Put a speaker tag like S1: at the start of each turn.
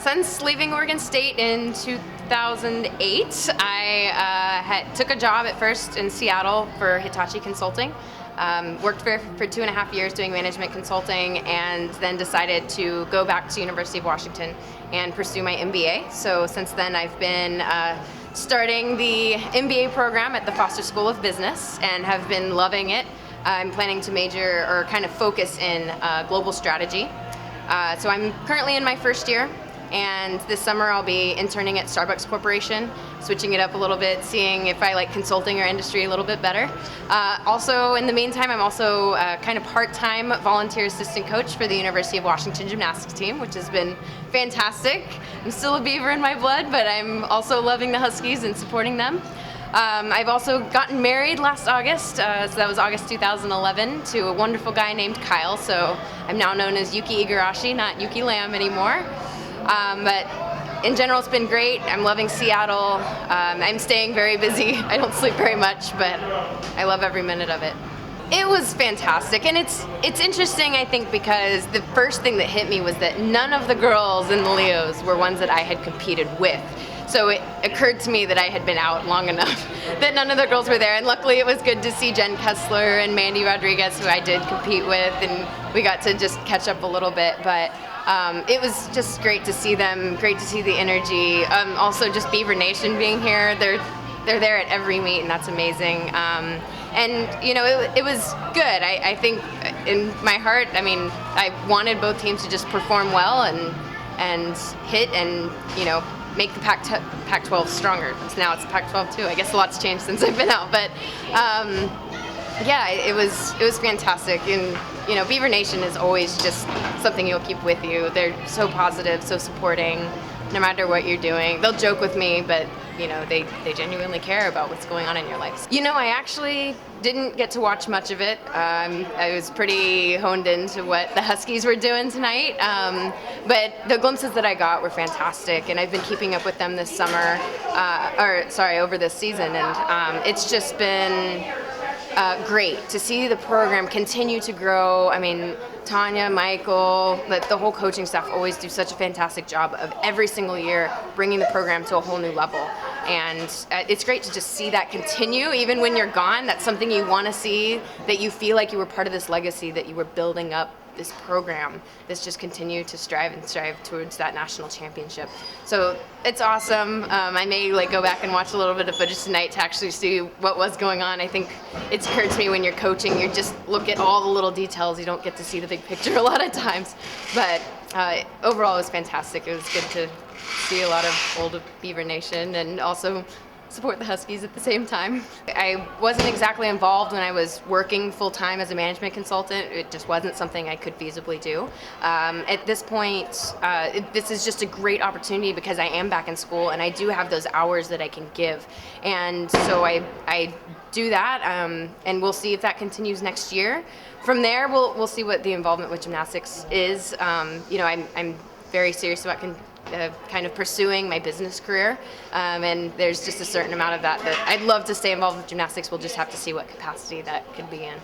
S1: Since leaving Oregon State in 2008, I took a job at first in Seattle for Hitachi Consulting. Worked for 2.5 years doing management consulting, and then decided to go back to University of Washington and pursue my MBA. So since then I've been starting the MBA program at the Foster School of Business and have been loving it. I'm planning to major or kind of focus in global strategy. So I'm currently in my first year, and this summer I'll be interning at Starbucks Corporation, switching it up a little bit, seeing if I like consulting or industry a little bit better. Also, in the meantime, I'm also kind of part-time volunteer assistant coach for the University of Washington gymnastics team, which has been fantastic. I'm still a Beaver in my blood, but I'm also loving the Huskies and supporting them. I've also gotten married last August, so that was August 2011, to a wonderful guy named Kyle, so I'm now known as Yuki Igarashi, not Yuki Lamb anymore. But in general, it's been great. I'm loving Seattle. I'm staying very busy. I don't sleep very much, but I love every minute of it. It was fantastic, and it's interesting, I think, because the first thing that hit me was that none of the girls in the Leos were ones that I had competed with. So it occurred to me that I had been out long enough that none of the girls were there, and luckily it was good to see Jen Kessler and Mandy Rodriguez, who I did compete with, and we got to just catch up a little bit. But it was just great to see them, great to see the energy. Also just Beaver Nation being here, they're there at every meet, and that's amazing. And you know, it was good. I think in my heart, I mean, I wanted both teams to just perform well and hit and, you know, make the Pac-12 stronger. So now it's Pac-12 too. I guess a lot's changed since I've been out, but yeah, it was fantastic. And you know, Beaver Nation is always just something you'll keep with you. They're so positive, so supporting, no matter what you're doing. They'll joke with me, but you know, they genuinely care about what's going on in your life. You know, I actually didn't get to watch much of it. I was pretty honed into what the Huskies were doing tonight, but the glimpses that I got were fantastic, and I've been keeping up with them this summer, over this season, and it's just been great to see the program continue to grow. I mean, Tanya, Michael, the whole coaching staff always do such a fantastic job of every single year bringing the program to a whole new level. And it's great to just see that continue, even when you're gone. That's something you want to see, that you feel like you were part of this legacy, that you were building up this program. This just continued to strive towards that national championship. So it's awesome. I may go back and watch a little bit of footage tonight to actually see what was going on. I think it's occurred to me, when you're coaching, you just look at all the little details. You don't get to see the big picture a lot of times. But overall, it was fantastic. It was good to see a lot of old Beaver Nation and also support the Huskies at the same time. I wasn't exactly involved when I was working full-time as a management consultant. It just wasn't something I could feasibly do. At this point, this is just a great opportunity because I am back in school and I do have those hours that I can give. And so I do that, and we'll see if that continues next year. From there, we'll see what the involvement with gymnastics is. You know, I'm very serious about kind of pursuing my business career, and there's just a certain amount of that I'd love to stay involved with gymnastics. We'll just have to see what capacity that could be in.